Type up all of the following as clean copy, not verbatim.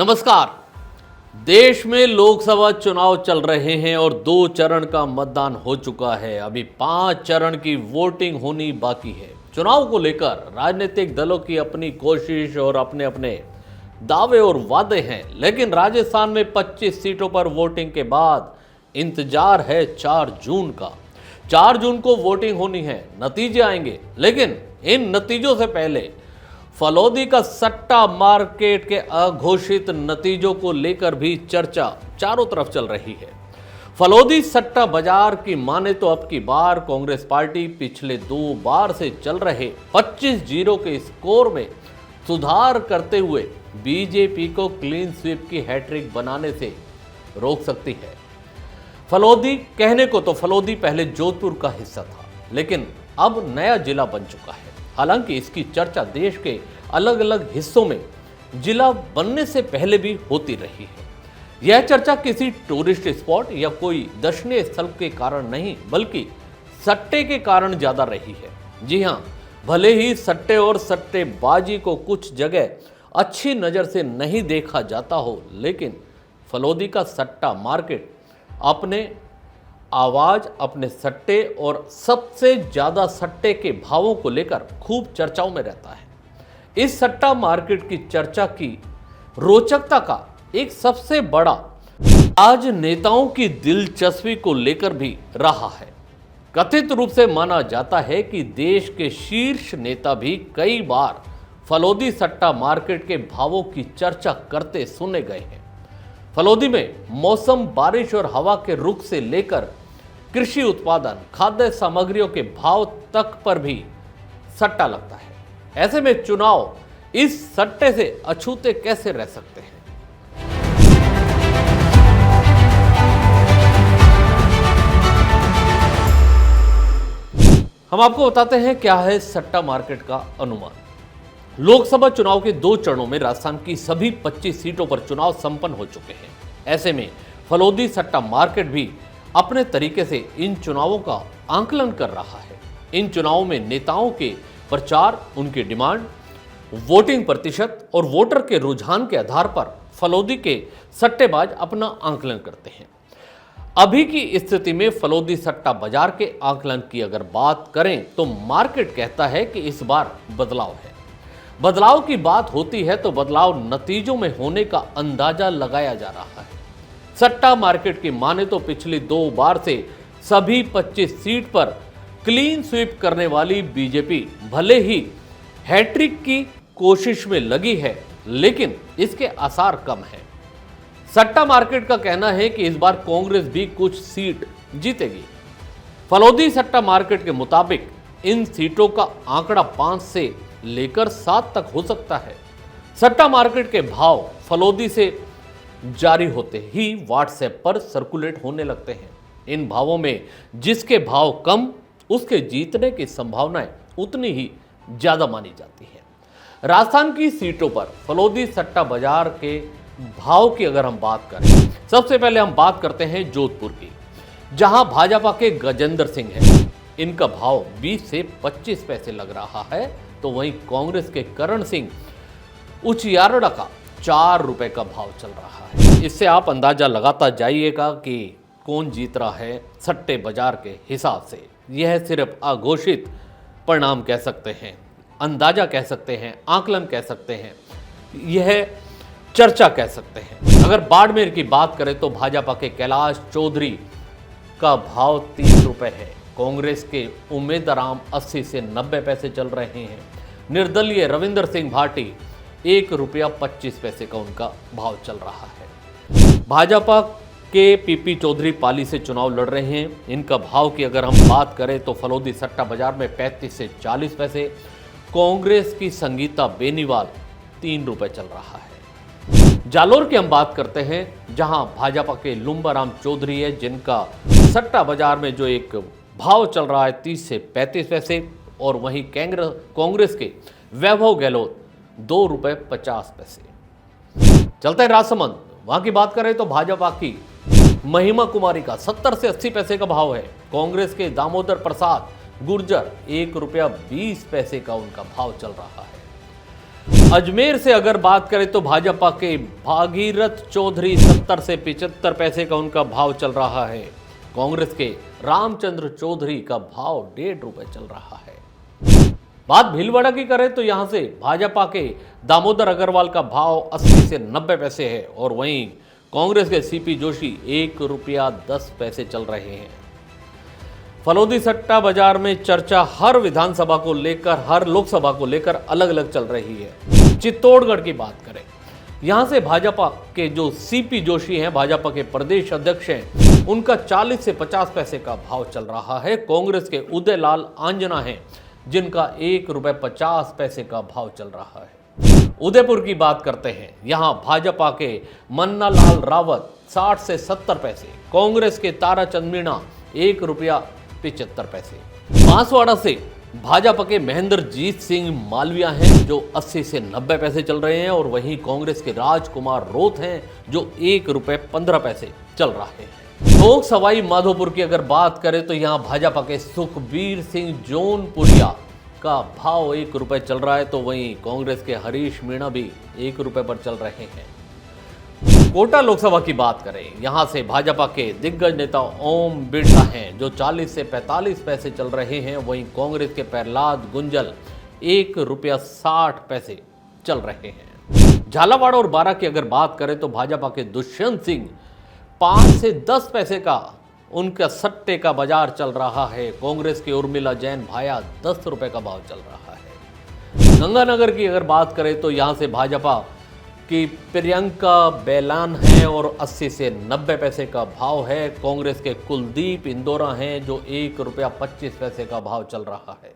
नमस्कार। देश में लोकसभा चुनाव चल रहे हैं और 2 चरण का मतदान हो चुका है। अभी 5 चरण की वोटिंग होनी बाकी है। चुनाव को लेकर राजनीतिक दलों की अपनी कोशिश और अपने अपने दावे और वादे हैं, लेकिन राजस्थान में 25 सीटों पर वोटिंग के बाद इंतजार है 4 जून का। 4 जून को वोटिंग होनी है, नतीजे आएंगे, लेकिन इन नतीजों से पहले फलौदी का सट्टा मार्केट के अघोषित नतीजों को लेकर भी चर्चा चारों तरफ चल रही है। फलौदी सट्टा बाजार की माने तो अब की बार कांग्रेस पार्टी पिछले 2 बार से चल रहे 25-0 के स्कोर में सुधार करते हुए बीजेपी को क्लीन स्वीप की हैट्रिक बनाने से रोक सकती है। फलौदी कहने को तो फलौदी पहले जोधपुर का हिस्सा था, लेकिन अब नया जिला बन चुका है। हालांकि इसकी चर्चा देश के अलग अलग हिस्सों में जिला बनने से पहले भी होती रही है। यह चर्चा किसी टूरिस्ट स्पॉट या कोई दर्शनीय स्थल के कारण नहीं, बल्कि सट्टे के कारण ज्यादा रही है। जी हां, भले ही सट्टे और सट्टेबाजी को कुछ जगह अच्छी नजर से नहीं देखा जाता हो, लेकिन फलौदी का सट्टा मार्केट अपने आवाज, अपने सट्टे और सबसे ज्यादा सट्टे के भावों को लेकर खूब चर्चाओं में रहता है। इस सट्टा मार्केट की चर्चा की रोचकता का एक सबसे बड़ा आज नेताओं की दिलचस्पी को लेकर भी रहा है। कथित रूप से माना जाता है कि देश के शीर्ष नेता भी कई बार फलौदी सट्टा मार्केट के भावों की चर्चा करते सुने गए हैं। फलौदी में मौसम, बारिश और हवा के रुख से लेकर कृषि उत्पादन, खाद्य सामग्रियों के भाव तक पर भी सट्टा लगता है। ऐसे में चुनाव इस सट्टे से अछूते कैसे रह सकते हैं? हम आपको बताते हैं क्या है सट्टा मार्केट का अनुमान। लोकसभा चुनाव के 2 चरणों में राजस्थान की सभी 25 सीटों पर चुनाव संपन्न हो चुके हैं। ऐसे में फलौदी सट्टा मार्केट भी अपने तरीके से इन चुनावों का आंकलन कर रहा है। इन चुनावों में नेताओं के प्रचार, उनकी डिमांड, वोटिंग प्रतिशत और वोटर के रुझान के आधार पर फलौदी के सट्टेबाज अपना आंकलन करते हैं। अभी की स्थिति में फलौदी सट्टा बाजार के आंकलन की अगर बात करें तो मार्केट कहता है कि इस बार बदलाव है। बदलाव की बात होती है तो बदलाव नतीजों में होने का अंदाजा लगाया जा रहा है। सट्टा मार्केट की माने तो पिछली 2 बार से सभी 25 सीट पर क्लीन स्वीप करने वाली बीजेपी भले ही हैट्रिक की कोशिश में लगी है, लेकिन इसके आसार कम हैं। सट्टा मार्केट का कहना है कि इस बार कांग्रेस भी कुछ सीट जीतेगी। फलौदी सट्टा मार्केट के मुताबिक इन सीटों का आंकड़ा 5 से लेकर 7 तक हो सकता है। सट्टा मार्केट के भाव फलौदी से जारी होते ही व्हाट्सएप पर सर्कुलेट होने लगते हैं। इन भावों में जिसके भाव कम, उसके जीतने की संभावनाएं उतनी ही ज्यादा मानी जाती है। राजस्थान की सीटों पर फलौदी सट्टा बाजार के भाव की अगर हम बात करें, सबसे पहले हम बात करते हैं जोधपुर की, जहां भाजपा के गजेंद्र सिंह हैं। इनका भाव 20 से 25 पैसे लग रहा है, तो वहीं कांग्रेस के करण सिंह उचियारड़ा का 4 रुपए का भाव चल रहा है। इससे आप अंदाजा लगाता जाइएगा कि कौन जीत रहा है सट्टे बाजार के हिसाब से। यह सिर्फ अघोषित परिणाम कह सकते हैं, अंदाजा कह सकते हैं, आकलन कह सकते हैं, यह चर्चा कह सकते हैं। अगर बाड़मेर की बात करें तो भाजपा के कैलाश चौधरी का भाव 30 रुपए है। कांग्रेस के उम्मेदराम 80 से 90 पैसे चल रहे हैं। निर्दलीय रविंद्र सिंह भाटी 1 रुपया 25 पैसे का उनका भाव चल रहा है। भाजपा के पीपी चौधरी पाली से चुनाव लड़ रहे हैं। इनका भाव की अगर हम बात करें तो फलौदी सट्टा बाजार में 35 से 40 पैसे। कांग्रेस की संगीता बेनीवाल 3 रुपए चल रहा है। जालोर की हम बात करते हैं, जहां भाजपा के लुम्बाराम चौधरी है, जिनका सट्टा बाजार में जो एक भाव चल रहा है 30 से 35 पैसे, और वहीं कांग्रेस के वैभव गहलोत 2 रुपए 50 पैसे। चलते हैं राजसमंद, वहां की बात करें तो भाजपा की महिमा कुमारी का 70 से 80 पैसे का भाव है। कांग्रेस के दामोदर प्रसाद गुर्जर 1 रुपया 20 पैसे का उनका भाव चल रहा है। अजमेर से अगर बात करें तो भाजपा के भागीरथ चौधरी 70 से 75 पैसे का उनका भाव चल रहा है। कांग्रेस के रामचंद्र चौधरी का भाव 1.5 रुपए चल रहा है। बात भीलवाड़ा की करें तो यहां से भाजपा के दामोदर अग्रवाल का भाव 80 से 90 पैसे है और वहीं कांग्रेस के सीपी जोशी 1 रुपया 10 पैसे चल रहे हैं। फलोदी सट्टा बाजार में चर्चा हर विधानसभा को लेकर, हर लोकसभा को लेकर अलग अलग चल रही है। चित्तौड़गढ़ की बात करें, यहां से भाजपा के जो सीपी जोशी हैं, भाजपा के प्रदेश अध्यक्ष हैं, उनका 40 से 50 पैसे का भाव चल रहा है। कांग्रेस के उदयलाल आंजना हैं, जिनका 1 रुपये 50 पैसे का भाव चल रहा है। उदयपुर की बात करते हैं, यहां भाजपा के मन्नालाल रावत 60 से 70 पैसे, कांग्रेस के ताराचंद मीणा 1 रुपया 75 पैसे। बांसवाड़ा से भाजपा के महेंद्रजीत सिंह मालविया हैं जो 80 से 90 पैसे चल रहे हैं और वहीं कांग्रेस के राजकुमार रोत हैं जो 1 रुपये 15 पैसे चल रहे हैं। लोक सवाई माधोपुर की अगर बात करें तो यहां भाजपा के सुखबीर सिंह जौनपुरिया का भाव 1 रुपये चल रहा है, तो वहीं कांग्रेस के हरीश मीणा भी 1 रुपये पर चल रहे हैं। कोटा लोकसभा की बात करें, यहां से भाजपा के दिग्गज नेता ओम बिरला हैं जो 40 से 45 पैसे चल रहे हैं, वहीं कांग्रेस के प्रहलाद गुंजल 1 रुपया 60 पैसे चल रहे हैं। झालावाड़ और बारां की अगर बात करें तो भाजपा के दुष्यंत सिंह 5 से 10 पैसे का उनका सट्टे का बाजार चल रहा है। कांग्रेस के उर्मिला जैन भाया 10 रुपए का भाव चल रहा है। गंगानगर की अगर बात करें तो यहां से भाजपा कि प्रियंका बैलान है और 80 से 90 पैसे का भाव है। कांग्रेस के कुलदीप इंदौरा हैं जो 1 रुपया 25 पैसे का भाव चल रहा है।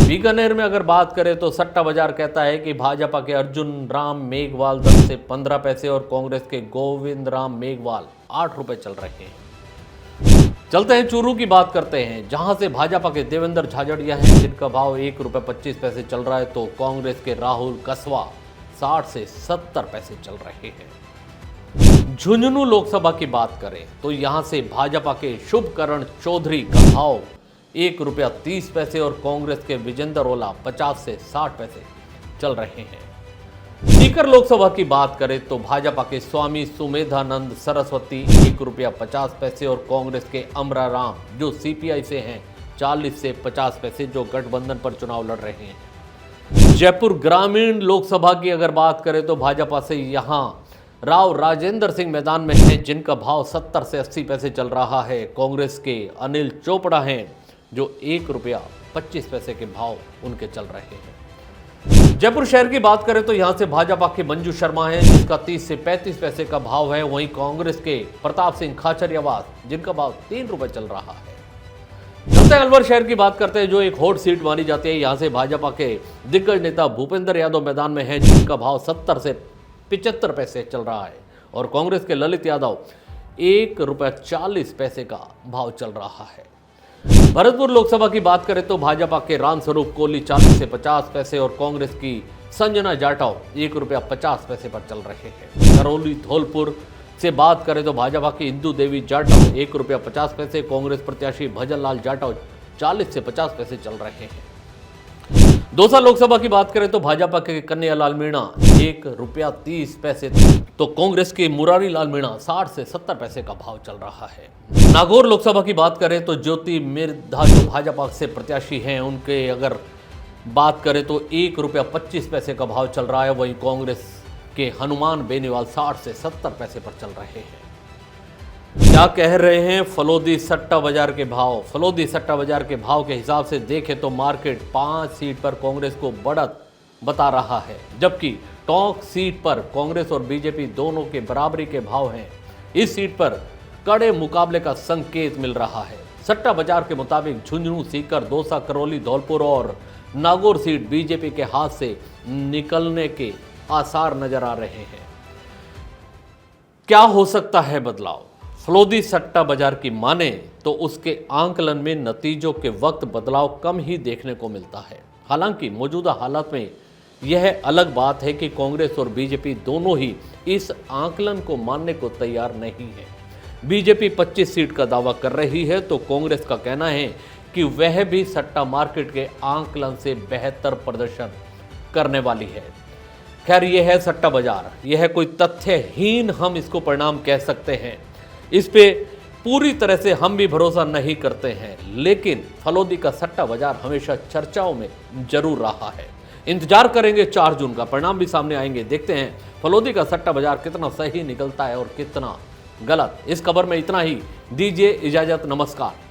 बीकानेर में अगर बात करें तो सट्टा बाजार कहता है कि भाजपा के अर्जुन राम मेघवाल 10 से 15 पैसे और कांग्रेस के गोविंद राम मेघवाल 8 रुपए चल रहे हैं। चलते हैं चूरू की बात करते हैं, जहां से भाजपा के देवेंद्र झाझड़िया हैं जिनका भाव 1 रुपये 25 पैसे चल रहा है, तो कांग्रेस के राहुल कसवा 60 से 70 पैसे चल रहे हैं। झुंझुनू लोकसभा की बात करें तो यहां से भाजपा के शुभकरण चौधरी का भाव 1 रुपया 30 पैसे और कांग्रेस के विजेंद्र ओला 50 से 60 पैसे चल रहे हैं। सीकर लोकसभा की बात करें तो भाजपा के स्वामी सुमेधानंद सरस्वती 1 रुपया 50 पैसे और कांग्रेस के अमरा राम जो सीपीआई से हैं 40 से 50 पैसे जो गठबंधन पर चुनाव लड़ रहे हैं। जयपुर ग्रामीण लोकसभा की अगर बात करें तो भाजपा से यहां राव राजेंद्र सिंह मैदान में हैं जिनका भाव 70 से 80 पैसे चल रहा है। कांग्रेस के अनिल चोपड़ा हैं जो 1 रुपया 25 पैसे के भाव उनके चल रहे हैं। जयपुर शहर की बात करें तो यहां से भाजपा के मंजू शर्मा हैं जिसका 30 से 35 पैसे का भाव है, वहीं कांग्रेस के प्रताप सिंह खाचरियावास जिनका भाव 3 रुपए चल रहा है। अलवर शहर की बात करते हैं जो एक हॉट सीट मानी जाती है, यहां से भाजपा के दिग्गज नेता भूपेंद्र यादव मैदान में हैं जिनका भाव 70 से 75 पैसे चल रहा है और कांग्रेस के ललित यादव 1 रुपया 40 पैसे का भाव चल रहा है। भरतपुर लोकसभा की बात करें तो भाजपा के रामस्वरूप कोहली 40 से 50 पैसे और कांग्रेस की संजना जाटव 1 रुपया 50 पैसे पर चल रहे हैं। करौली धौलपुर से बात करें तो भाजपा की इंदू देवी जाटव 1 रुपया 50 पैसे, कांग्रेस प्रत्याशी भजन लाल जाटव 40 से 50 पैसे चल रहे हैं। दौसा लोकसभा की बात करें तो भाजपा के कन्हैयालाल मीणा 1 रुपया 30 पैसे, तो कांग्रेस के मुरारी लाल मीणा 60 से 70 पैसे का भाव चल रहा है। नागौर लोकसभा की बात करें तो ज्योति मिर्धा जो भाजपा से प्रत्याशी हैं उनके अगर बात करें तो 1 रुपया 25 पैसे का भाव चल रहा है, वहीं कांग्रेस के हनुमान बेनीवाल 60 से 70 पैसे पर चल रहे हैं। क्या कह रहे हैं फलोदी सट्टा बाजार के भाव? फलोदी सट्टा बाजार के भाव के हिसाब से देखें तो मार्केट 5 सीट पर कांग्रेस को बढ़त बता रहा है, जबकि टोंक सीट पर कांग्रेस और बीजेपी दोनों के बराबरी के भाव हैं। इस सीट पर कड़े मुकाबले का संकेत मिल रहा है। सट्टा बाजार के मुताबिक झुंझुनू, सीकर, दौसा, करौली, धौलपुर और नागौर सीट बीजेपी के हाथ से निकलने के आसार नजर आ रहे हैं। क्या हो सकता है बदलाव? फलोदी सट्टा बाजार की माने तो उसके आंकलन में नतीजों के वक्त बदलाव कम ही देखने को मिलता है। हालांकि मौजूदा हालात में यह अलग बात है कि कांग्रेस और बीजेपी दोनों ही इस आंकलन को मानने को तैयार नहीं है। बीजेपी 25 सीट का दावा कर रही है तो कांग्रेस का कहना है कि वह भी सट्टा मार्केट के आंकलन से बेहतर प्रदर्शन करने वाली है। खैर ये है सट्टा बाजार, यह है कोई तथ्यहीन हम इसको परिणाम कह सकते हैं। इस पे पूरी तरह से हम भी भरोसा नहीं करते हैं, लेकिन फलोदी का सट्टा बाजार हमेशा चर्चाओं में जरूर रहा है। इंतजार करेंगे 4 जून का, परिणाम भी सामने आएंगे। देखते हैं फलोदी का सट्टा बाजार कितना सही निकलता है और कितना गलत। इस खबर में इतना ही, दीजिए इजाजत, नमस्कार।